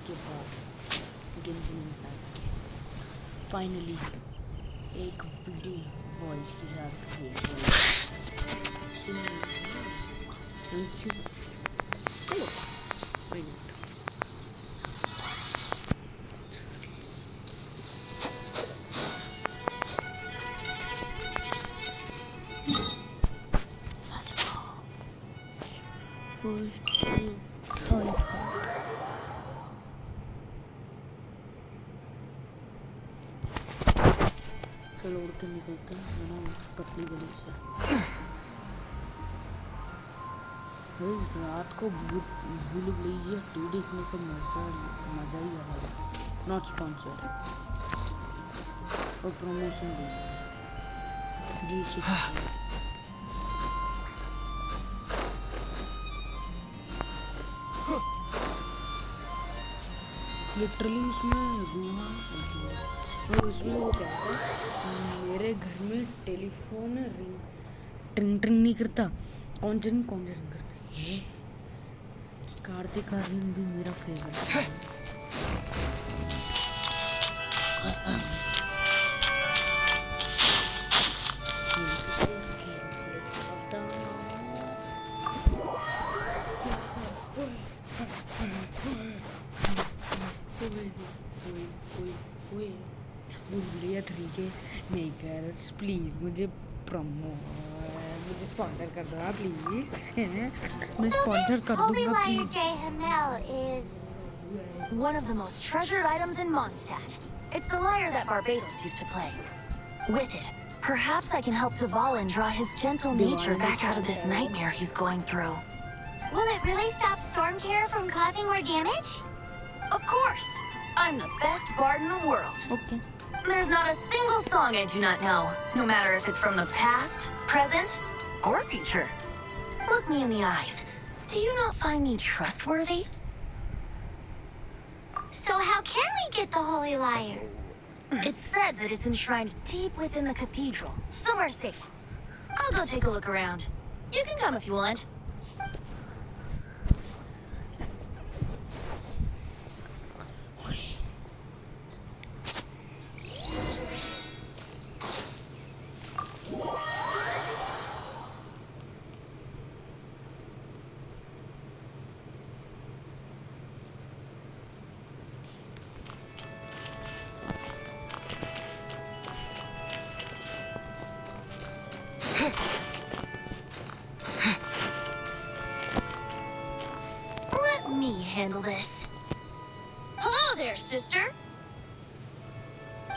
के बाद ghenshin impact finally एक वीडियो वॉइस के साथ चलो फर्स्ट चलो उड़ के निकलते हैं ना पतली गली से। रात को भूल लीजिए टू देखने का मजा ही आएगा। नॉट स्पॉन्सर और प्रमोशन भी जी लिटरली इसमें तो इसमें वो कहता है मेरे घर में टेलीफोन रिंग ट्रिंग नहीं करता कौन करता ये कार्तिक आर्यन भी मेरा फेवरेट है। बुलिया 3 के मेकर्स प्लीज मुझे स्पॉन्सर कर दो प्लीज। मैं स्पॉन्सर कर दूंगा please. One of the most treasured items in Mondstadt. It's the lyre that Barbados used to play. With it, perhaps I can help Dvalin draw his gentle nature back out of this nightmare he's going through. Will it really stop Storm Terror from causing more damage? Of course! I'm the best bard in the world. Okay. There's not a single song I do not know, no matter if it's from the past, present, or future. Look me in the eyes. Do you not find me trustworthy? So how can we get the holy lyre? It's said that it's enshrined deep within the cathedral, somewhere safe. I'll go take a look around. You can come if you want. Let me handle this. Hello there, sister.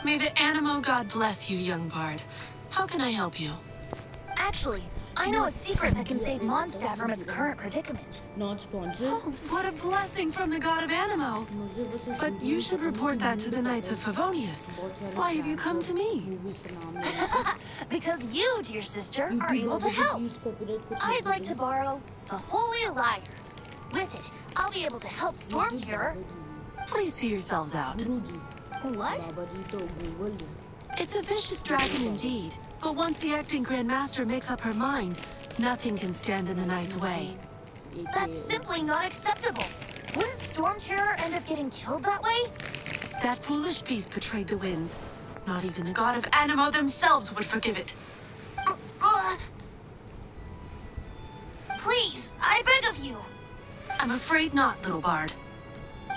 May the Animo God bless you, young bard. How can I help you? Actually, I know a secret that can save Mondstadt from its current predicament. Not sponsored. Oh, what a blessing from the god of Animo. But you should report that to the Knights of Favonius. Why have you come to me? Because you, dear sister, are able to help. I'd like to borrow the Holy Lyre. With it, I'll be able to help Storm Terror. Please see yourselves out. What? It's a vicious dragon indeed, but once the acting Grand Master makes up her mind, nothing can stand in the Knight's way. That's simply not acceptable. Wouldn't Storm Terror end up getting killed that way? That foolish beast betrayed the winds. Not even the god of Animo themselves would forgive it. Please, I beg of you. I'm afraid not, little bard.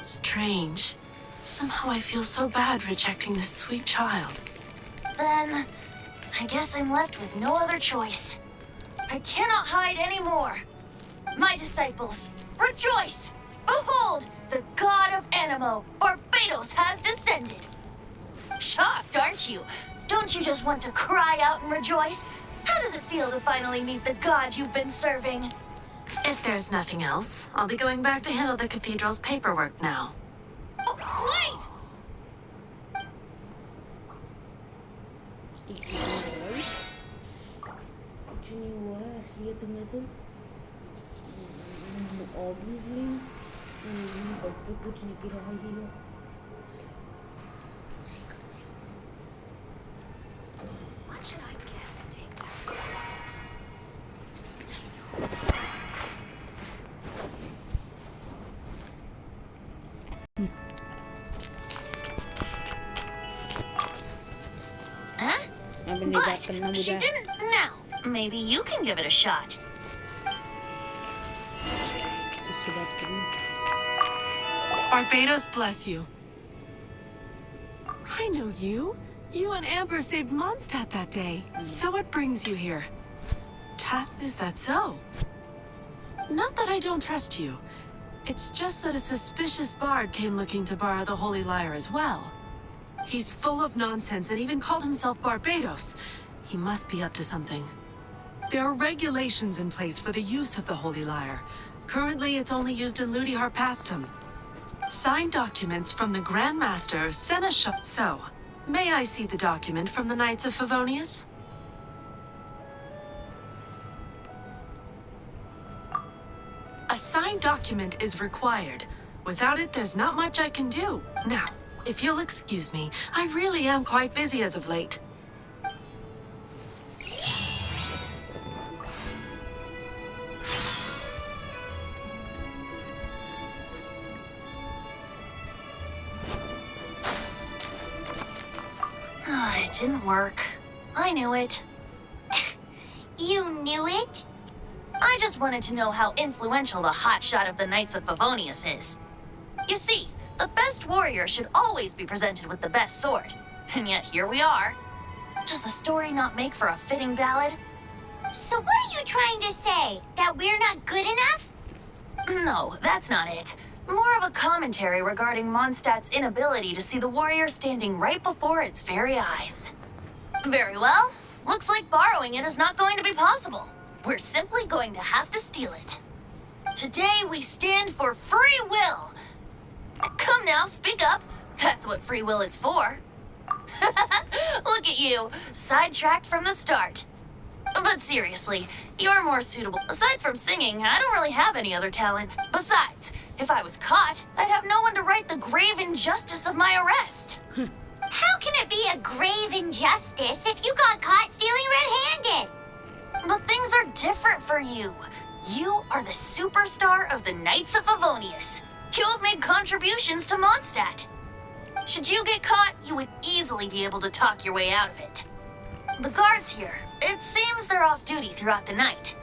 Strange. Somehow I feel so bad rejecting this sweet child. Then, I guess I'm left with no other choice. I cannot hide anymore. My disciples, rejoice! Behold, the god of Animo, Barbados, has descended. Shocked, aren't you? Don't you just want to cry out and rejoice? How does it feel to finally meet the god you've been serving? If there's nothing else, I'll be going back to handle the cathedral's paperwork now. Oh, wait! कुछ नहीं हुआ है इसलिए तुम्हें तो obviously but पे कुछ नहीं गिरा ही हो। What should I get to take that? मैंने बात But करना she मुझे didn't now. Maybe you can give it a shot. इससे बात करूं Barbados bless you. I know you. You and Amber saved Mondstadt that day. So what brings you here? Teth, is that so? Not that I don't trust you. It's just that a suspicious bard came looking to borrow the Holy Lyre as well. He's full of nonsense and even called himself Barbados. He must be up to something. There are regulations in place for the use of the Holy Lyre. Currently, it's only used in Ludi Harpastum. Signed documents from the Grand Master, Seneschal. So, may I see the document from the Knights of Favonius? A signed document is required. Without it, there's not much I can do. Now, if you'll excuse me, I really am quite busy as of late. It didn't work. I knew it. You knew it? I just wanted to know how influential the hotshot of the Knights of Favonius is. You see, the best warrior should always be presented with the best sword. And yet here we are. Does the story not make for a fitting ballad? So what are you trying to say? That we're not good enough? No, that's not it. More of a commentary regarding Mondstadt's inability to see the warrior standing right before its very eyes. Very well. Looks like borrowing it is not going to be possible. We're simply going to have to steal it. Today we stand for free will. Come now, speak up. That's what free will is for. Look at you, sidetracked from the start. But seriously, you're more suitable. Aside from singing, I don't really have any other talents. Besides, if I was caught, I'd have no one to right the grave injustice of my arrest. How can it be a grave injustice if you got caught stealing red-handed? But things are different for you. You are the superstar of the Knights of Favonius. You have made contributions to Mondstadt. Should you get caught, you would easily be able to talk your way out of it. The guards here, it seems they're off duty throughout the night.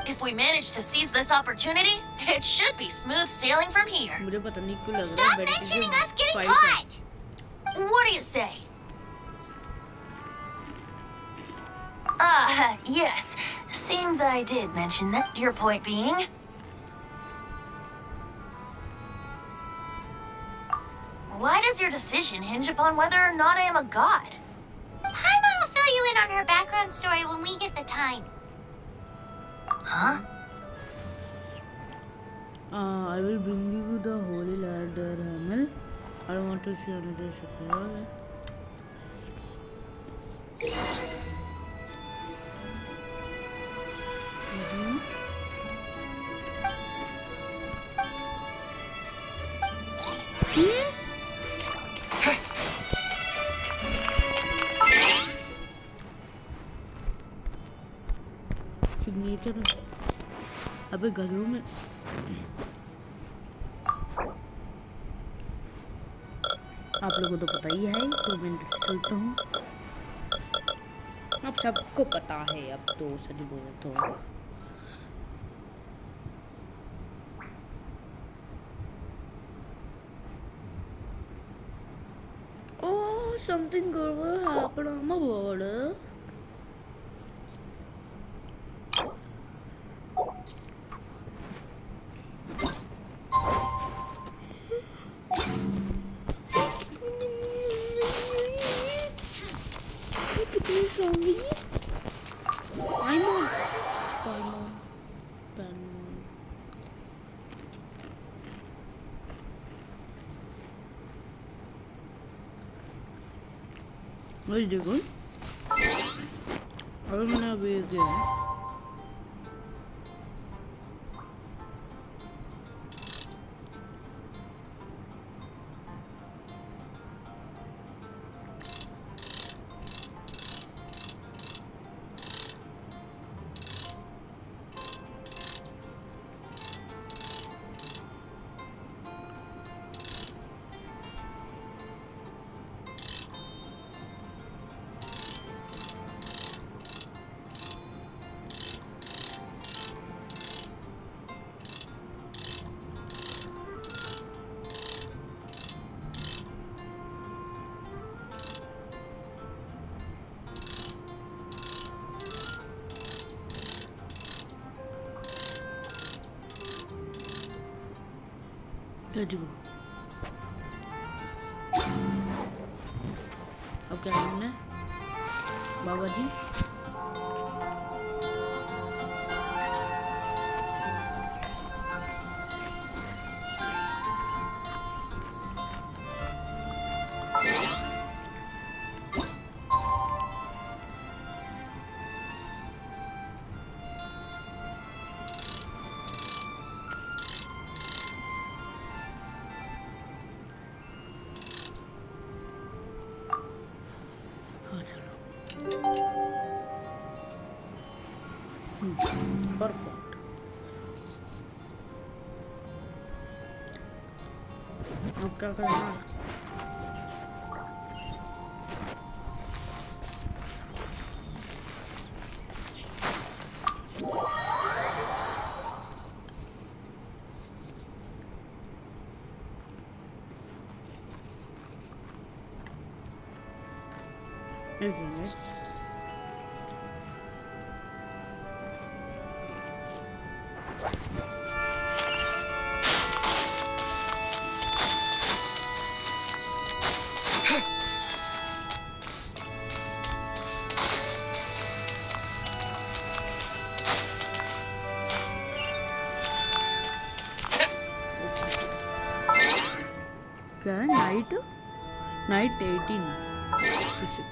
If we manage to seize this opportunity, it should be smooth sailing from here. मुझे पता नहीं क्यों लग रहा है Stop battery mentioning जो us getting fight है। caught! What do you say? Yes. Seems I did mention that. Your point being? Why does your decision hinge upon whether or not I am a god? Paimon will fill you in on her background story when we get the time. Huh? I will bring you the holy ladder, Hamel. I don't want to see another surprise. Signature अबे गधों में आप लोगों को तो पता ही है तो मैं चलता हूँ अब सबको पता है अब तो सच बोले तो oh something good will happen on my border. कितनी स्ट्रॉन्ग है ये पाइमॉन पाइमॉन पाइमॉन वही देखो अगर मैंने अभी किया लेट्स गो। अब क्या करना है बाबा जी? हाँ चलो, परफेक्ट। अब क्या करना है? क्या है? Night 18 to 6।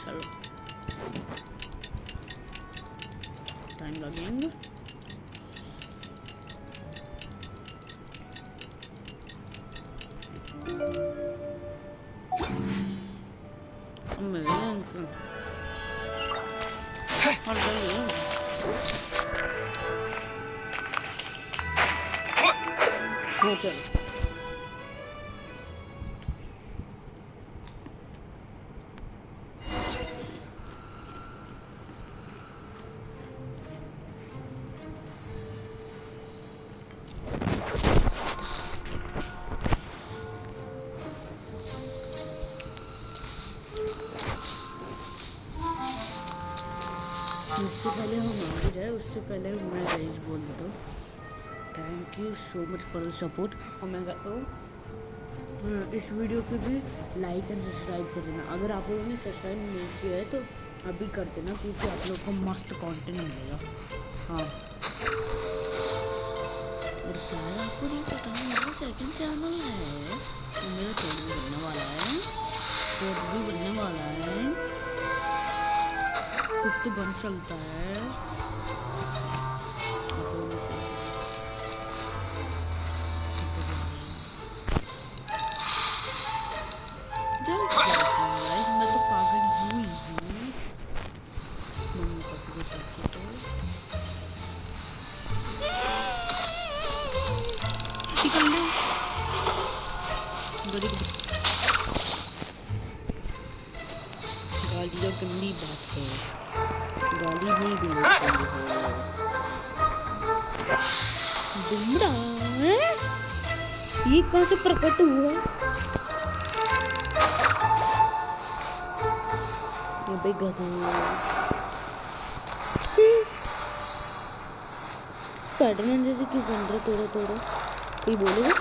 चलो, टाइम लगेंगे। हाँ चलो, उससे पहले हम आगे जाए उससे पहले मैं गाइस बोल देता हूँ, thank you so much for the support. और मैं कहता हूँ इस वीडियो पे भी लाइक एंड सब्सक्राइब कर देना। अगर आप लोगों ने सब्सक्राइब नहीं किया है तो अभी कर देना, क्योंकि आप लोग को मस्त कंटेंट मिलेगा। हाँ, और शायद आपको नहीं पता मेरा सेकंड चैनल है, तो मेरा कोड भी बनने वाला है, कुछ तो बन सकता है। मैं तो पागल हुई हूँ मम्मी पापा के साथ तो गाली तो गंदी बात है, गाली नहीं देनी चाहिए। बुमड़ा ये कहाँ से प्रकट हुआ? ये स्पाइडरमैन जैसे क्यों बन रहा? थोड़ा थोड़ा कोई बोलेगा?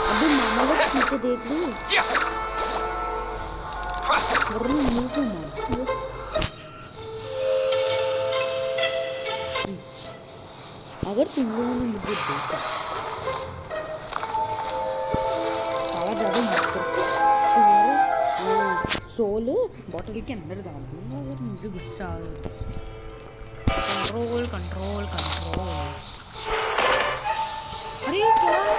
अभी मामा लोग पीछे देख लो, वरना मुंह को मार। अगर तुम लोगों ने मुझे देखा, आवाज ज्यादा मत करो, तुम्हारे सोल बॉटल के अंदर डाल दूंगा और मुझे गुस्सा आ गया। Control control control. अरे क्या है?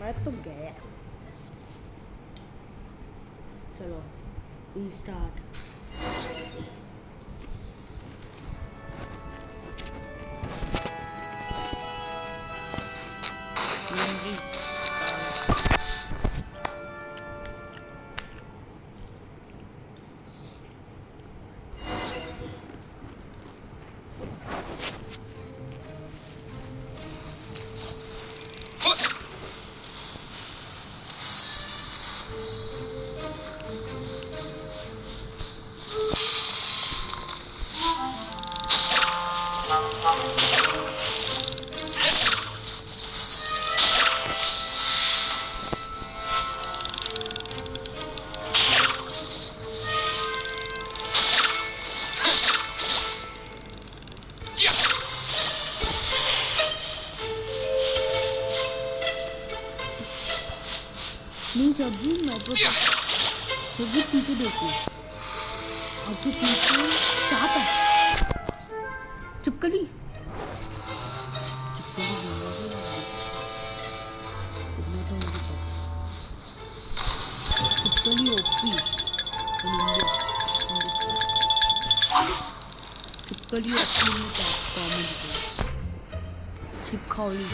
मैं तो गया। चलो रीस्टार्ट। नहीं सब्जी मैं तो सब्जी पीछे देखो। आपके पीछे सांप है। चिपकली चिपकली चिपकली ओपी चिपकली ओपी में कॉमेंट चिपकली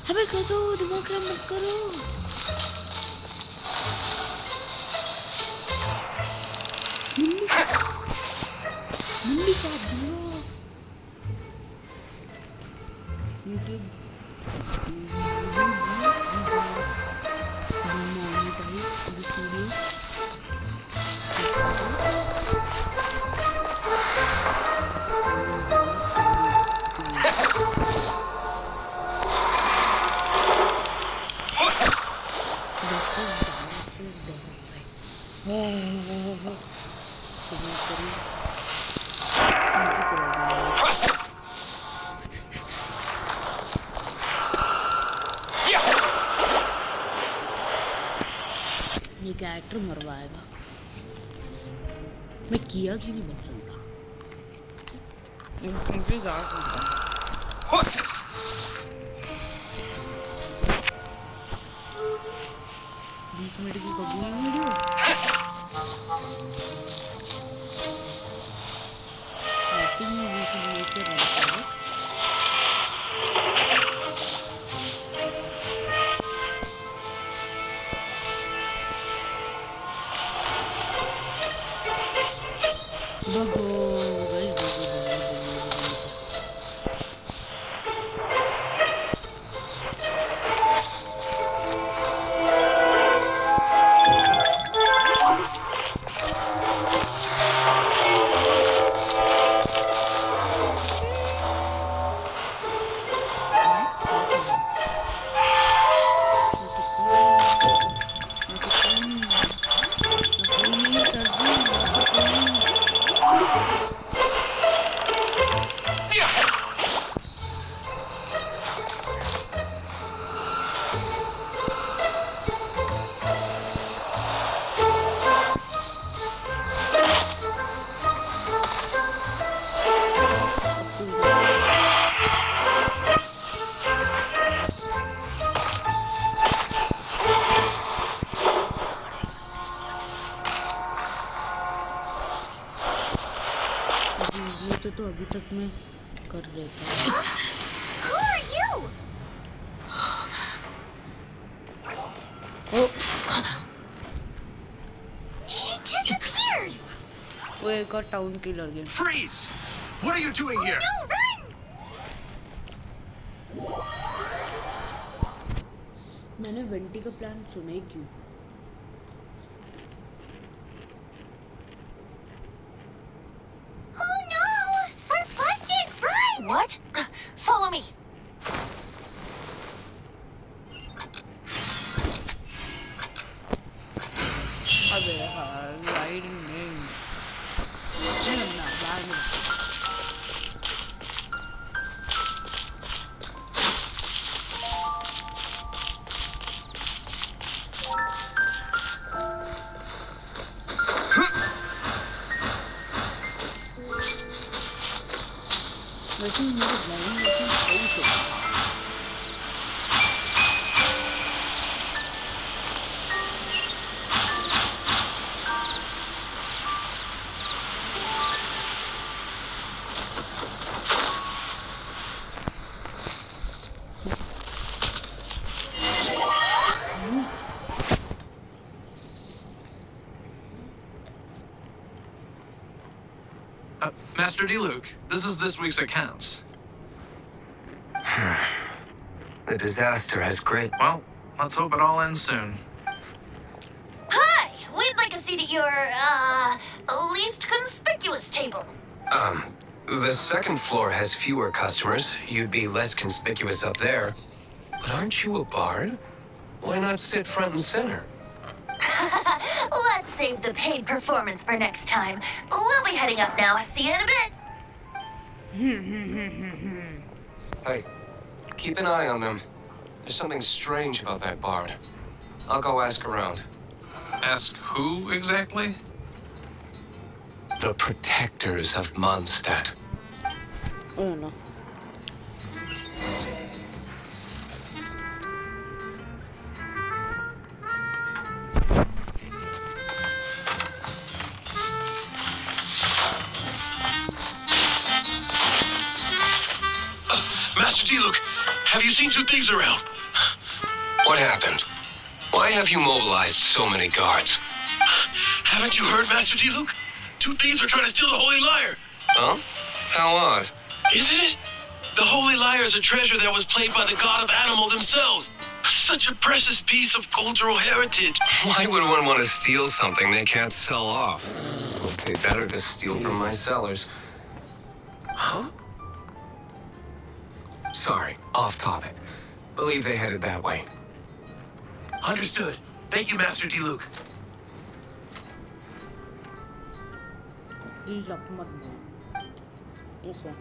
अबे करो दिमाग खराब मत करो। मुंडी का दियो यूट्यूब ये कैरेक्टर मरवाएगा। मैं किया क्यों नहीं बन सकता? 20 मिनट की कभी video I think we should make it right. भगो गाइस, भगो। मैं क्या हूँ? यहाँ तो कोई नहीं है। यहाँ कोई नहीं है सर जी, यहाँ पर कोई नहीं है। अब तो ये तो अभी तक मैं कर लेता हूँ। Who are you? O, She disappeared. वो एक और टाउन किलर गया। Freeze! What are you doing here? No, run! मैंने वेंटी का प्लान सुना ही क्यों? Oh no! We're busted! Run! What? Follow me. अबे यार, राइडिंग नहीं ना बाद में। वैसे मेरे ब्लाइंड लेकिन सही से Master D. Luke, this is this week's accounts. The disaster has great. Well, let's hope it all ends soon. Hi! We'd like a seat at your, least conspicuous table. The second floor has fewer customers. You'd be less conspicuous up there. But aren't you a bard? Why not sit front and center? Let's save the paid performance for next time. We'll be heading up now. See you in a bit. Hey, keep an eye on them. There's something strange about that bard. I'll go ask around. Ask who exactly? The protectors of Mondstadt. Oh no. Master D. Luke, have you seen two thieves around? What happened? Why have you mobilized so many guards? Haven't you heard, Master D. Luke? Two thieves are trying to steal the Holy Lyre. Huh? How odd. Isn't it? The Holy Lyre is a treasure that was played by the god of animal themselves. Such a precious piece of cultural heritage. Why would one want to steal something they can't sell off? They better just steal from my cellars. Huh? Sorry, off topic. Believe they headed that way. Understood. Thank you, Master D. Luke. Please up मत बोल। Okay.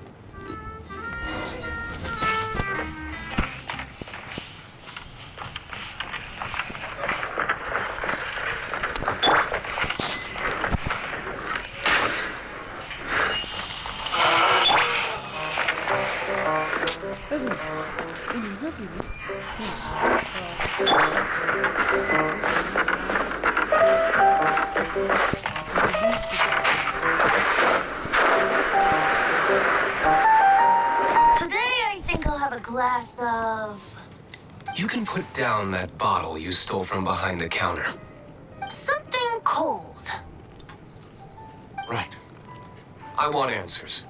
Today, I think I'll have a glass of... You can put down that bottle you stole from behind the counter. something cold. Right. I want answers.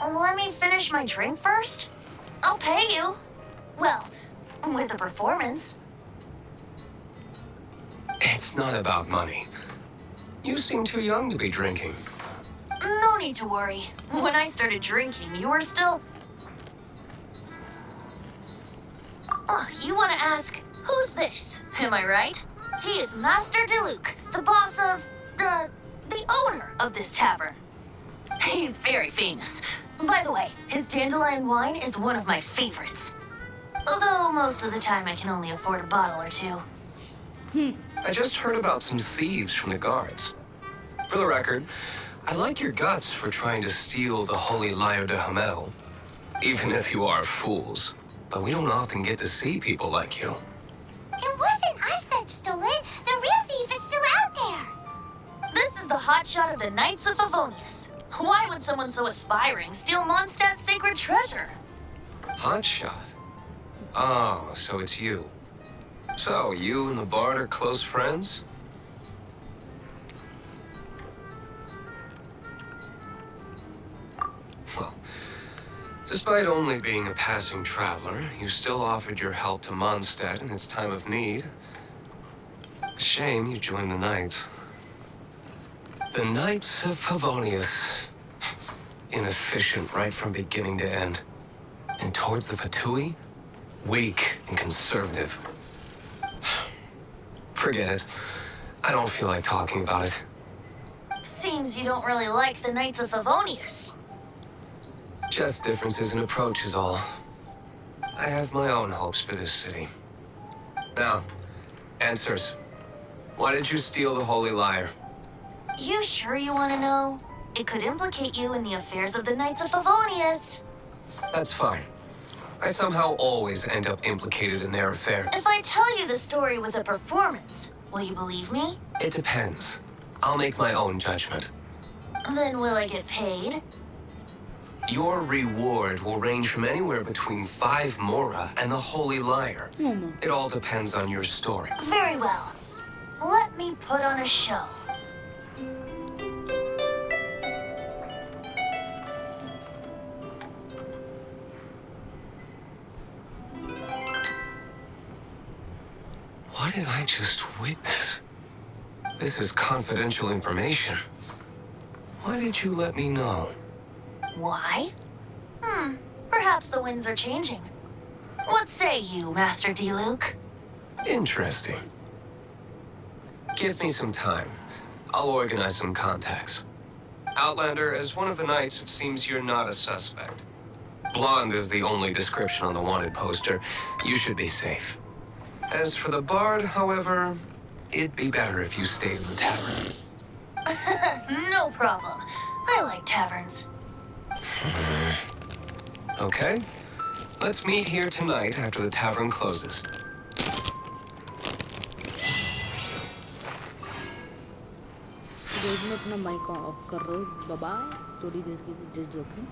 Let me finish my drink first. I'll pay you. Well, with a performance. It's not about money. You seem too young to be drinking. No need to worry. When I started drinking, you were still... You want to ask, who's this? Am I right? He is Master Diluc, the boss of... the owner of this tavern. He's very famous. By the way, his dandelion wine is one of my favorites. Although most of the time I can only afford a bottle or two. I just heard about some thieves from the guards. For the record, I like your guts for trying to steal the Holy Lyre de Hamel. Even if you are fools. But we don't often get to see people like you. It wasn't us that stole it. The real thief is still out there. This is the hotshot of the Knights of Favonius. Why would someone so aspiring steal Mondstadt's sacred treasure? Hotshot? Oh, so it's you. So, you and the Bard are close friends? Well, despite only being a passing traveler, you still offered your help to Mondstadt in its time of need. Shame you joined the Knights. The Knights of Favonius. Inefficient right from beginning to end. And towards the Fatui, weak and conservative. Forget it. I don't feel like talking about it. Seems you don't really like the Knights of Favonius. Just differences in approach is all. I have my own hopes for this city. Now, answers. Why did you steal the Holy Lyre? You sure you want to know? It could implicate you in the affairs of the Knights of Favonius. That's fine. I somehow always end up implicated in their affair. If I tell you the story with a performance, will you believe me? It depends. I'll make my own judgment. Then will I get paid? Your reward will range from anywhere between 5 mora and the Holy Lyre. It all depends on your story. Very well. Let me put on a show. What did I just witness? This is confidential information. Why did you let me know? Why? Perhaps the winds are changing. What say you, Master Diluc? Interesting. Give me some time. I'll organize some contacts. Outlander, as one of the Knights, it seems you're not a suspect. Blonde is the only description on the wanted poster. You should be safe. As for the Bard, however, it'd be better if you stayed in the tavern. No problem. I like taverns. Okay. Let's meet here tonight after the tavern closes. Guys मैं अपना mic off कर रहा हूँ बाबा थोड़ी देर के लिए just joking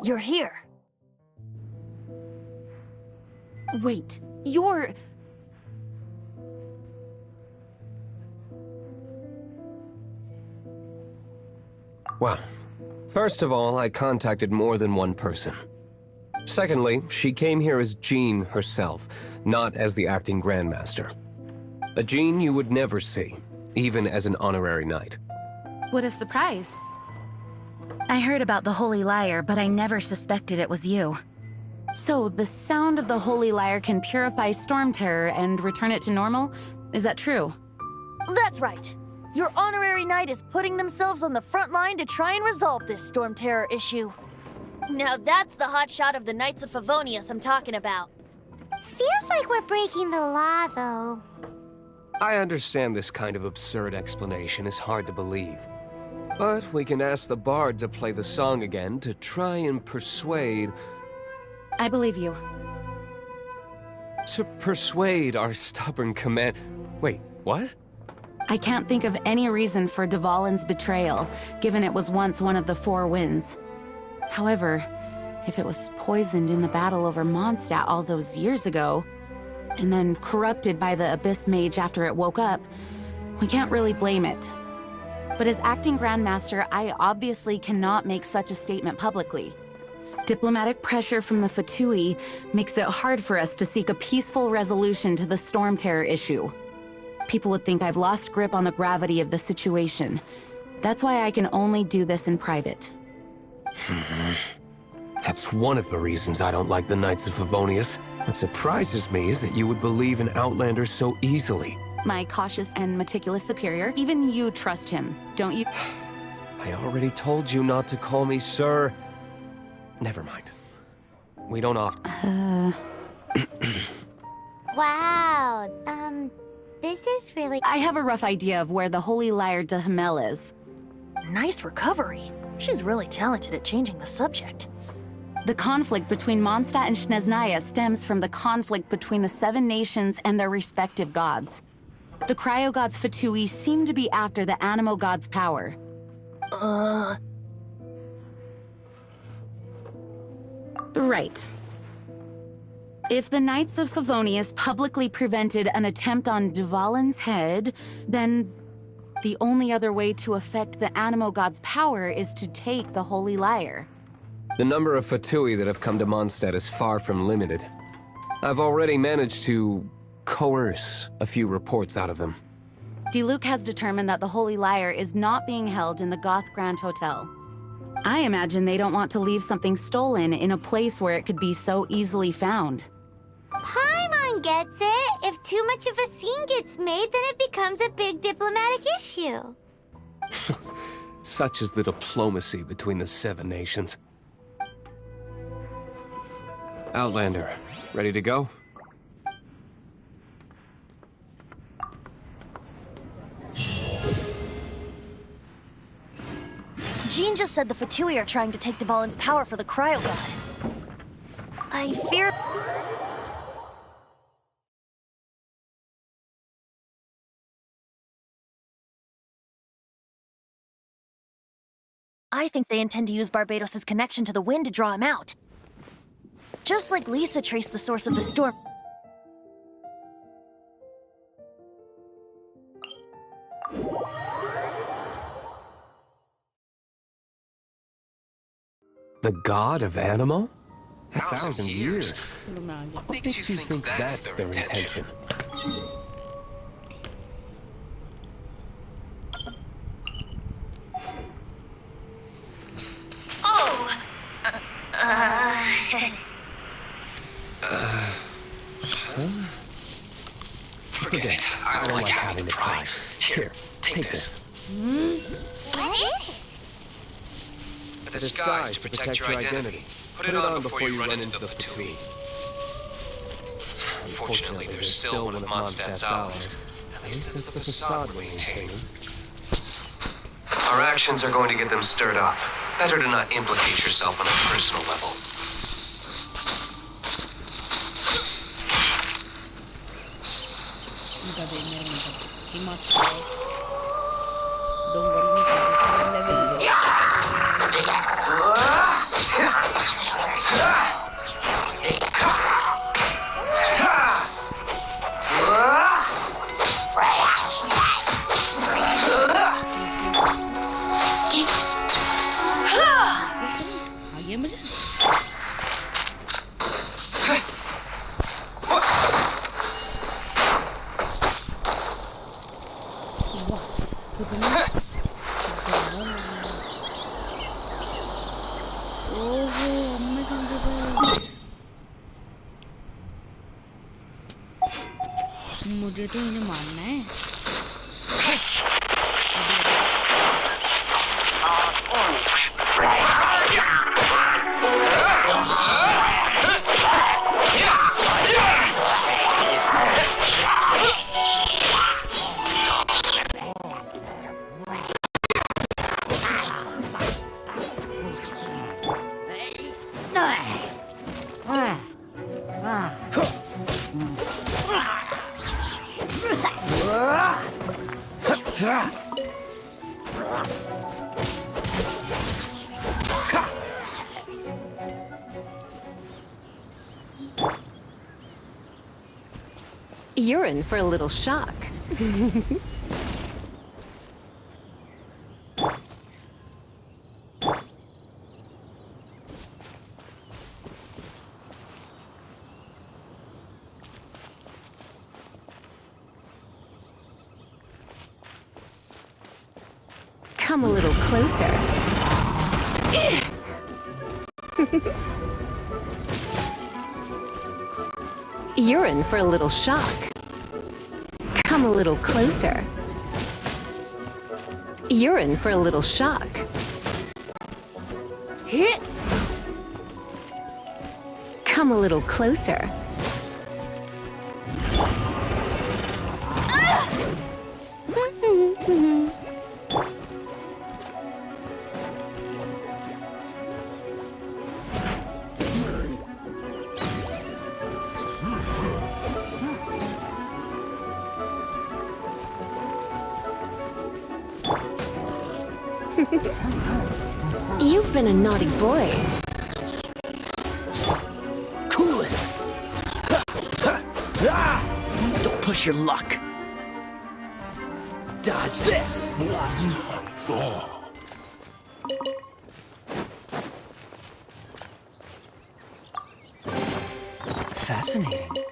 You're here. Wait, you're... Well, first of all, I contacted more than one person. Secondly, she came here as Jean herself, not as the acting Grandmaster. A Jean you would never see, even as an honorary knight. What a surprise. I heard about the Holy Lyre, but I never suspected it was you. So, the sound of the Holy Lyre can purify Storm Terror and return it to normal? Is that true? That's right. Your honorary knight is putting themselves on the front line to try and resolve this Storm Terror issue. Now that's the hotshot of the Knights of Favonius I'm talking about. Feels like we're breaking the law, though. I understand this kind of absurd explanation is hard to believe. But we can ask the bard to play the song again to try and persuade... I believe you. To persuade our stubborn command... Wait, what? I can't think of any reason for Dvalin's betrayal, given it was once one of the Four Winds. However, if it was poisoned in the battle over Mondstadt all those years ago, and then corrupted by the Abyss Mage after it woke up, we can't really blame it. But as acting Grandmaster, I obviously cannot make such a statement publicly. Diplomatic pressure from the Fatui makes it hard for us to seek a peaceful resolution to the Storm Terror issue. People would think I've lost grip on the gravity of the situation. That's why I can only do this in private. That's one of the reasons I don't like the Knights of Favonius. What surprises me is that you would believe in Outlanders so easily. My cautious and meticulous superior, even you trust him, don't you? I already told you not to call me sir. Never mind. We don't often... Wow, this is really... I have a rough idea of where the Holy Lyre de Himmel is. Nice recovery. She's really talented at changing the subject. The conflict between Mondstadt and Snezhnaya stems from the conflict between the Seven Nations and their respective gods. The cryo-gods Fatui seem to be after the Animo god's power. Right. If the Knights of Favonius publicly prevented an attempt on Dvalin's head, then the only other way to affect the Animo god's power is to take the Holy Lyre. The number of Fatui that have come to Mondstadt is far from limited. I've already managed to coerce a few reports out of them. Diluc has determined that the Holy Lyre is not being held in the Goth Grand Hotel. I imagine they don't want to leave something stolen in a place where it could be so easily found. Paimon gets it. If too much of a scene gets made, then it becomes a big diplomatic issue. Such is the diplomacy between the Seven Nations. Outlander, ready to go? Jean just said the Fatui are trying to take Dvalin's power for the Cryo God. I fear... I think they intend to use Barbados' connection to the wind to draw him out. Just like Lisa traced the source of the storm. The god of Animo? 1,000 years. Belum aja. What makes you think that's their intention? Forget it. I don't like having to cry. Here, take this. What is it? A disguise to protect your identity. Put it on before you run into the Fatui. Unfortunately, there's still one of Mondstadt's allies. At least that's the facade we maintain. Our actions are going to get them stirred up. Better to not implicate yourself on a personal level. Udah deh, mantap. Hemat ya. Dongor ini kan level 2. मुझे तो इन्हें मारना है। You're in for a little shock. Come a little closer. You're in for a little shock. Come a little closer. You're in for a little shock. Hit! Come a little closer. You've been a naughty boy. Cool it! Don't push your luck. Dodge this! Fascinating.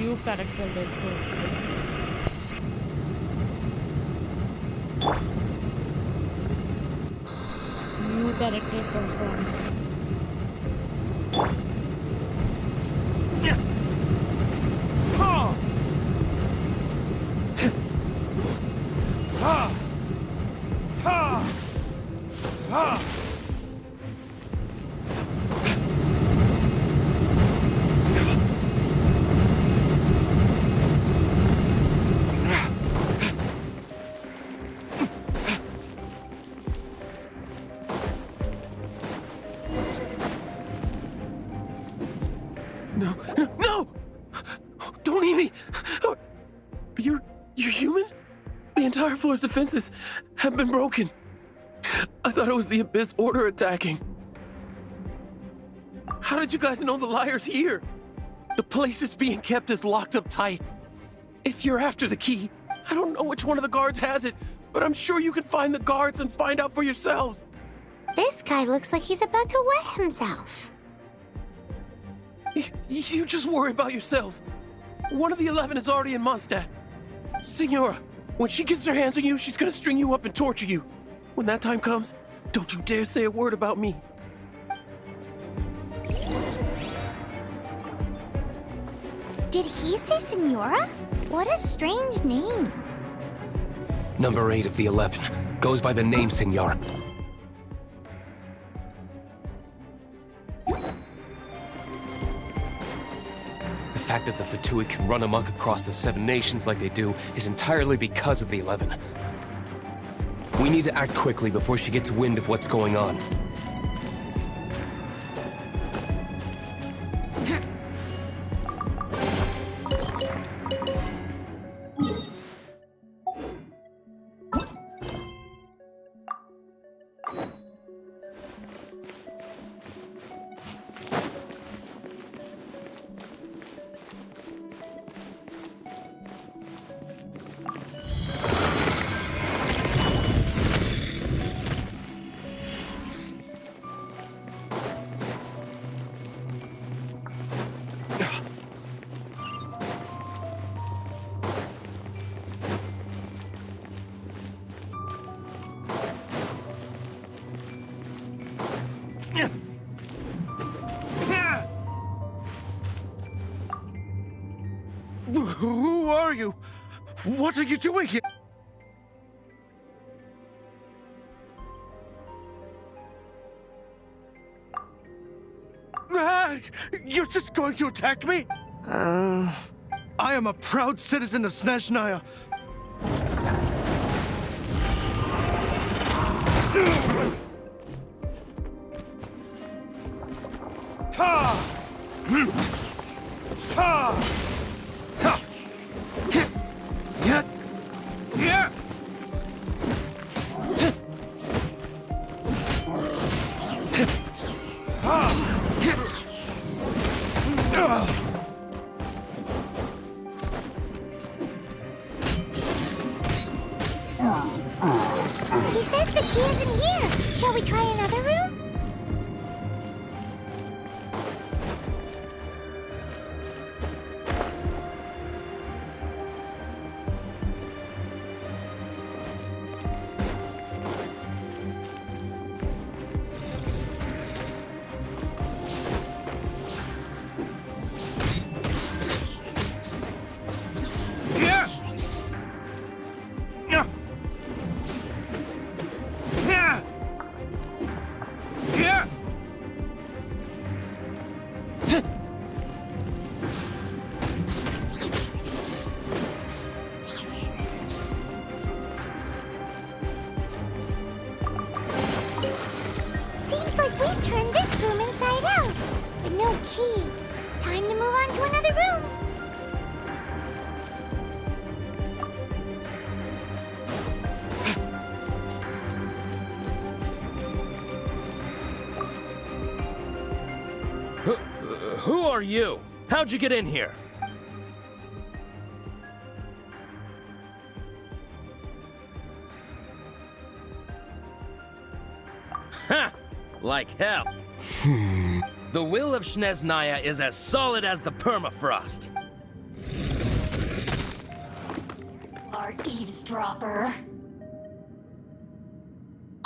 New character development. New character confirmed. No, no, no! Don't eat me! You're human? The entire floor's defenses have been broken. I thought it was the Abyss Order attacking. How did you guys know the liar's here? The place it's being kept is locked up tight. If you're after the key, I don't know which one of the guards has it, but I'm sure you can find the guards and find out for yourselves. This guy looks like he's about to wet himself. You just worry about yourselves. One of the 11 is already in Mondstadt. Signora, when she gets her hands on you, she's gonna string you up and torture you. When that time comes, don't you dare say a word about me. Did he say Senora? What a strange name. Number 8 of the 11. Goes by the name Senora. The fact that the Fatui can run amok across the 7 nations like they do is entirely because of the 11. We need to act quickly before she gets wind of what's going on. Who are you? What are you doing here? You're just going to attack me? I am a proud citizen of Snezhnaya. Ha! Ha! Ha! Yeah! Yeah! He says the key isn't here. Shall we try another room? Yeah! Yeah! Yeah! Yeah! Seems like we've turned this room inside out. But no key. Time to move on to another room. Who are you? How'd you get in here? Ha! Like hell. The will of Snezhnaya is as solid as the permafrost. Our eavesdropper.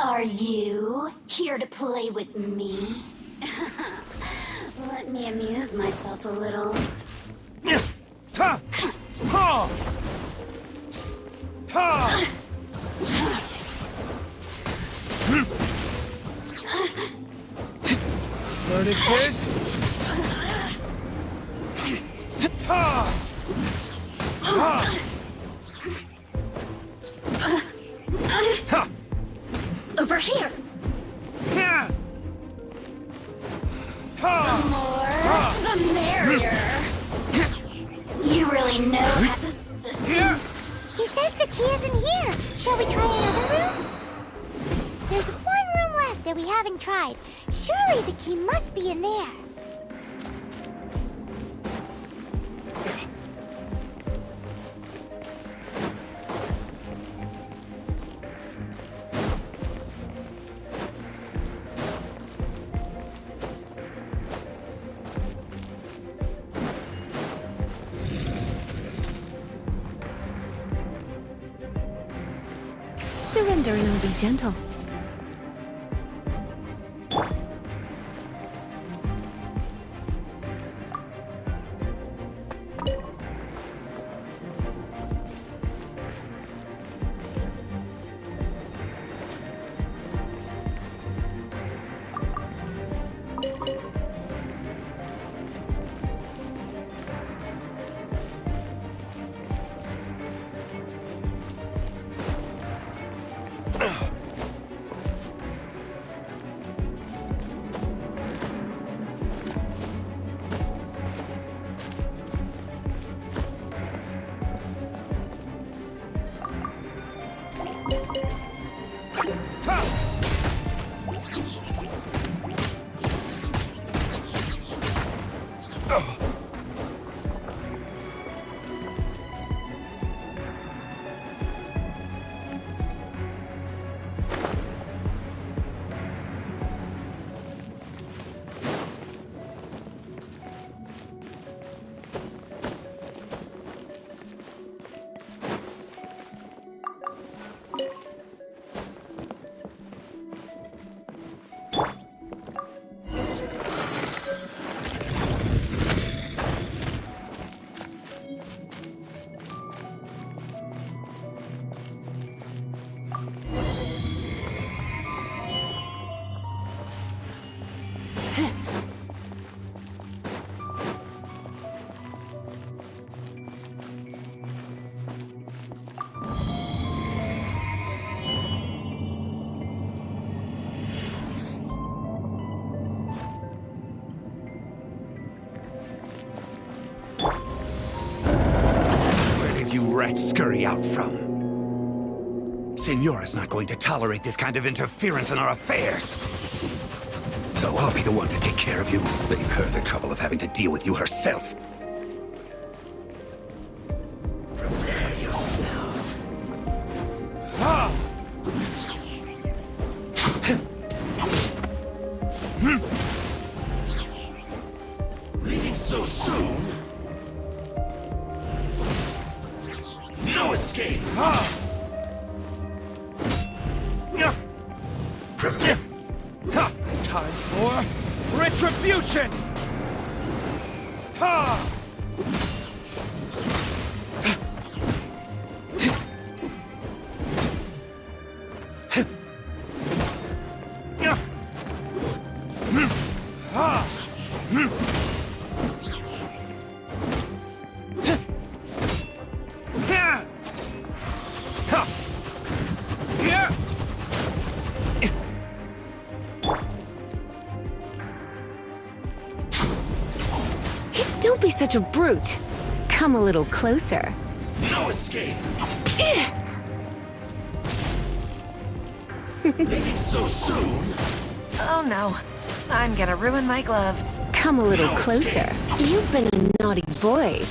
Are you here to play with me? Let me amuse myself a little. Ha! Ha! Ha! Verdict is... Ha! Ha! Ha! Over here! Yeah! The Ha! more, the merrier. You really know how to assistance. He says the key isn't here. Shall we try another room? There's one room left that we haven't tried. Surely the key must be in there. Surrender and I'll be gentle. You rats scurry out from? Senora's not going to tolerate this kind of interference in our affairs. So I'll be the one to take care of you. Save her the trouble of having to deal with you herself. Prepare yourself. Leaving so soon? No escape! Time for retribution! Ha! Don't be such a brute. Come a little closer. No escape! Leaving so soon? Oh no. I'm gonna ruin my gloves. Come a little closer. You've been a naughty boy.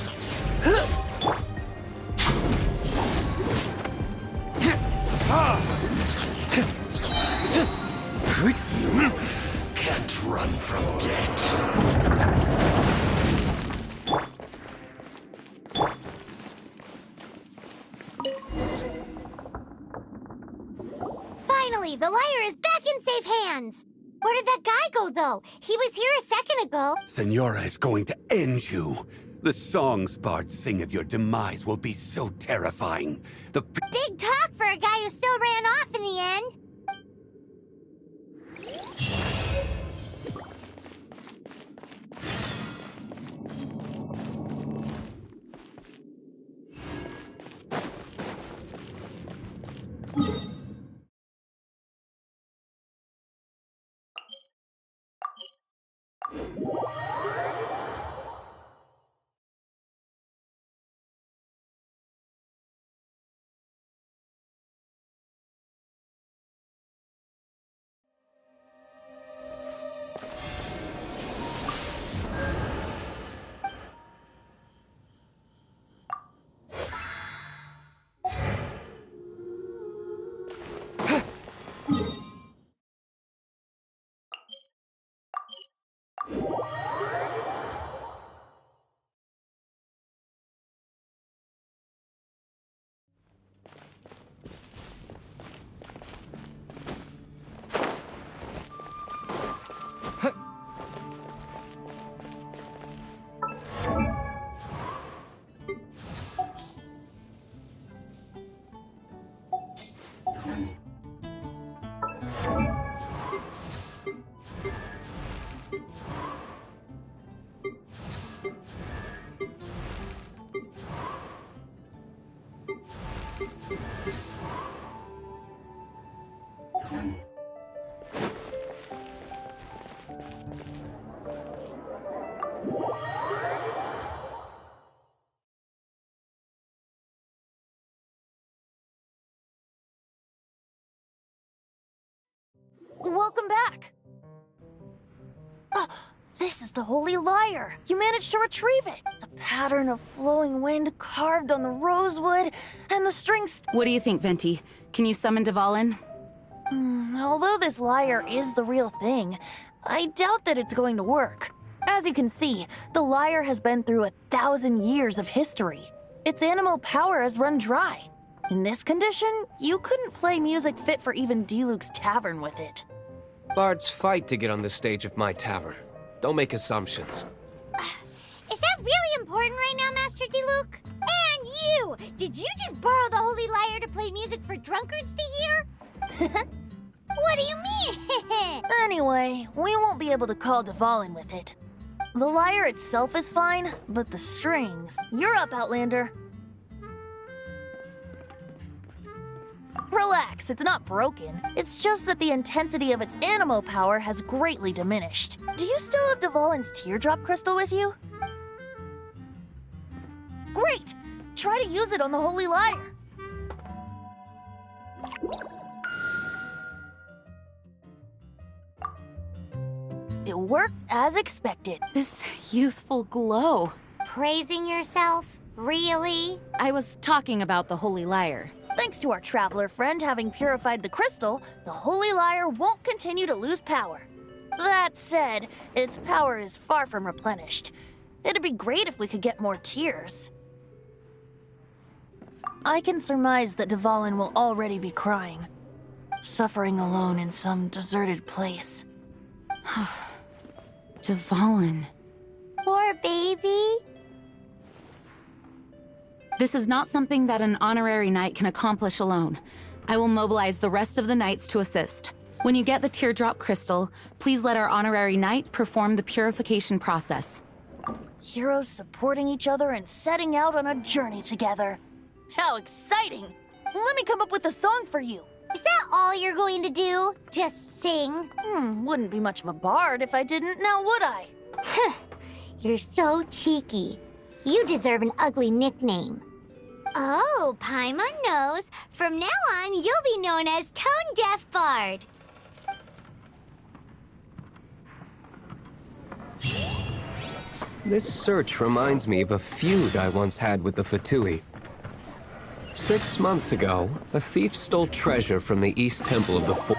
You can't run from death. Finally, the liar is back in safe hands. Where did that guy go, though? He was here a second ago. Senora is going to end you. The songs bards sing of your demise will be so terrifying. The Big talk for a guy who still ran off in the end. welcome back. This is the Holy Lyre. You managed to retrieve it. The pattern of flowing wind carved on the rosewood, and the strings. What do you think, Venti? Can you summon Dvalin? Although this lyre is the real thing, I doubt that it's going to work. As you can see, the lyre has been through 1,000 years of history. Its animal power has run dry. In this condition, you couldn't play music fit for even Diluc's tavern with it. Bards fight to get on the stage of my tavern. Don't make assumptions. Is that really important right now, Master Diluc? And you! Did you just borrow the Holy Lyre to play music for drunkards to hear? What do you mean? Anyway, we won't be able to call Dvalin with it. The lyre itself is fine, but the strings... You're up, Outlander. Relax, it's not broken. It's just that the intensity of its animo power has greatly diminished. Do you still have Dvalin's teardrop crystal with you? Great! Try to use it on the Holy Lyre. It worked as expected. This youthful glow. Praising yourself? Really? I was talking about the Holy Lyre. Thanks to our traveler friend having purified the crystal, the Holy Lyre won't continue to lose power. That said, its power is far from replenished. It'd be great if we could get more tears. I can surmise that Dvalin will already be crying, suffering alone in some deserted place. Dvalin. Poor baby. This is not something that an honorary knight can accomplish alone. I will mobilize the rest of the knights to assist. When you get the teardrop crystal, please let our honorary knight perform the purification process. Heroes supporting each other and setting out on a journey together. How exciting! Let me come up with a song for you. Is that all you're going to do? Just sing? Wouldn't be much of a bard if I didn't, now would I? You're so cheeky. You deserve an ugly nickname. Oh, Paimon knows. From now on, you'll be known as Tone Deaf Bard. This search reminds me of a feud I once had with the Fatui. 6 months ago, a thief stole treasure from the East Temple of the Four.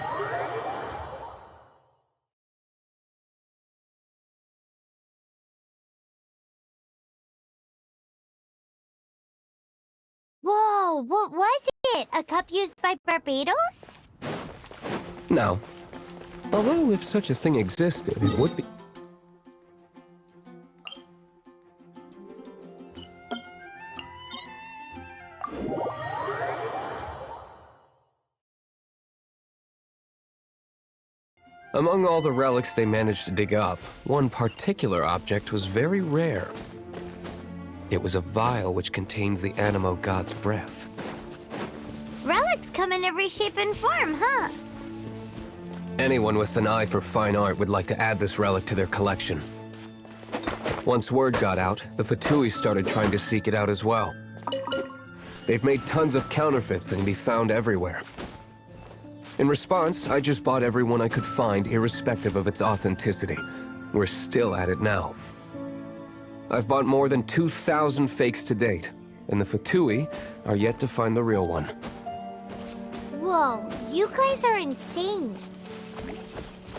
Whoa, what was it? A cup used by Barbados? No. Although if such a thing existed, it would be... Among all the relics they managed to dig up, one particular object was very rare. It was a vial which contained the Animo god's breath. Relics come in every shape and form, huh? Anyone with an eye for fine art would like to add this relic to their collection. Once word got out, the Fatui started trying to seek it out as well. They've made tons of counterfeits that can be found everywhere. In response, I just bought every one I could find, irrespective of its authenticity. We're still at it now. I've bought more than 2,000 fakes to date, and the Fatui are yet to find the real one. Whoa, you guys are insane.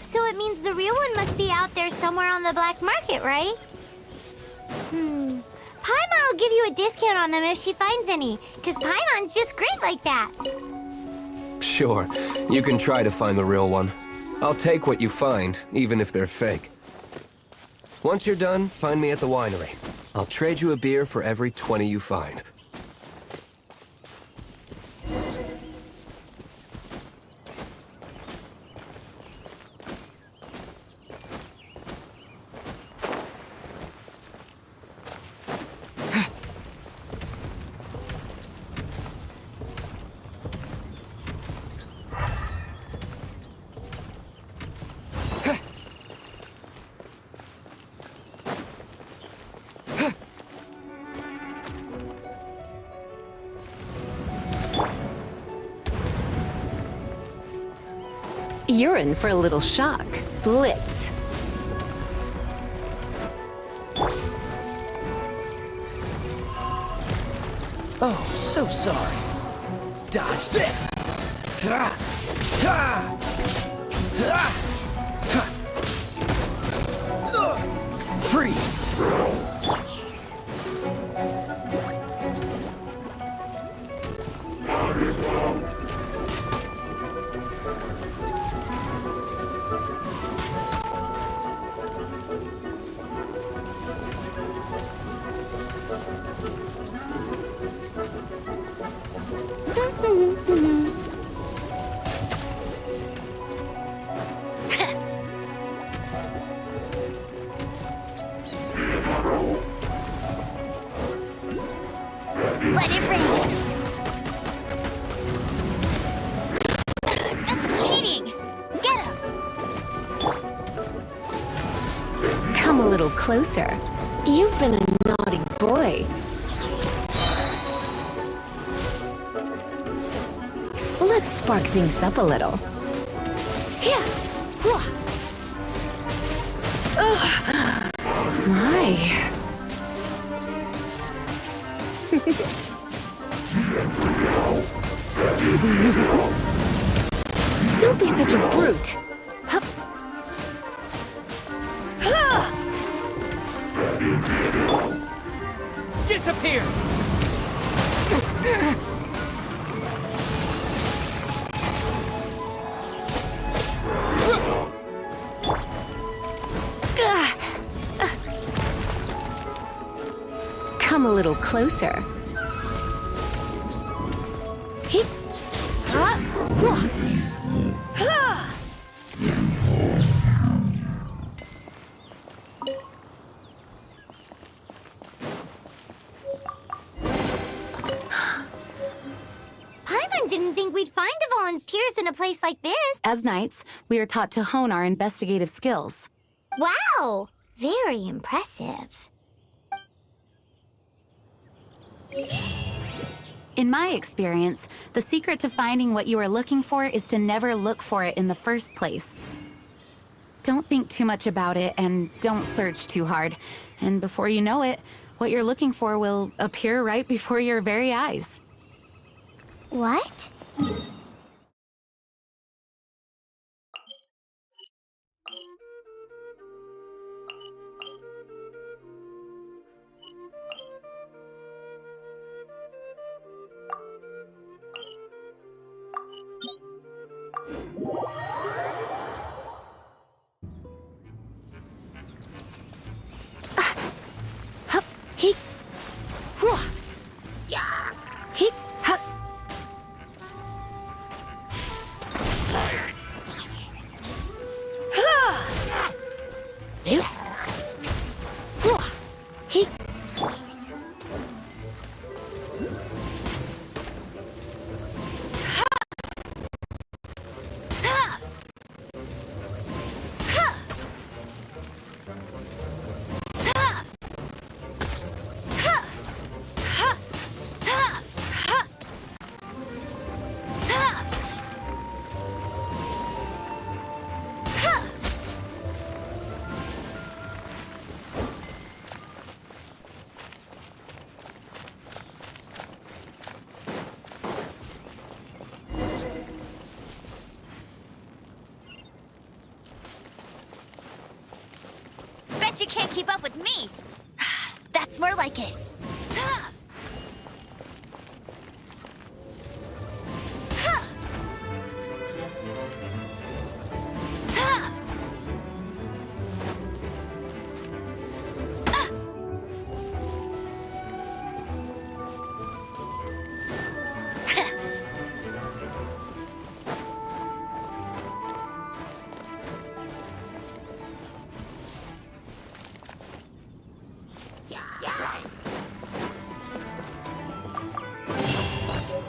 So it means the real one must be out there somewhere on the black market, right? Paimon will give you a discount on them if she finds any, because Paimon's just great like that. Sure, you can try to find the real one. I'll take what you find, even if they're fake. Once you're done, find me at the winery. I'll trade you a beer for every 20 you find. You're in for a little shock. Blitz. Oh, so sorry. Dodge this! Ha! Ha! Ha! Ha! Freeze! Let it rain. That's cheating. Get him. Come a little closer. You've been a naughty boy. Let's spark things up a little. Yeah. My. Don't be such a brute. Hup. Disappear! Come a little closer. Paimon didn't think we'd find the volunteers in a place like this. As knights, we are taught to hone our investigative skills. Wow, very impressive. In my experience, the secret to finding what you are looking for is to never look for it in the first place. Don't think too much about it and don't search too hard. And before you know it, what you're looking for will appear right before your very eyes. What? Bet you can't keep up with me. That's more like it.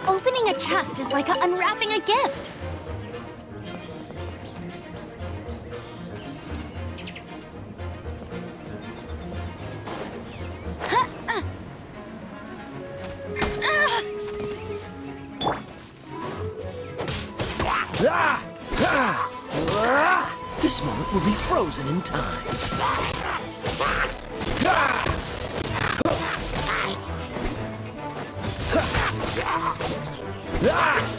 Opening a chest is like unwrapping a gift. this moment will be frozen in time. Ah!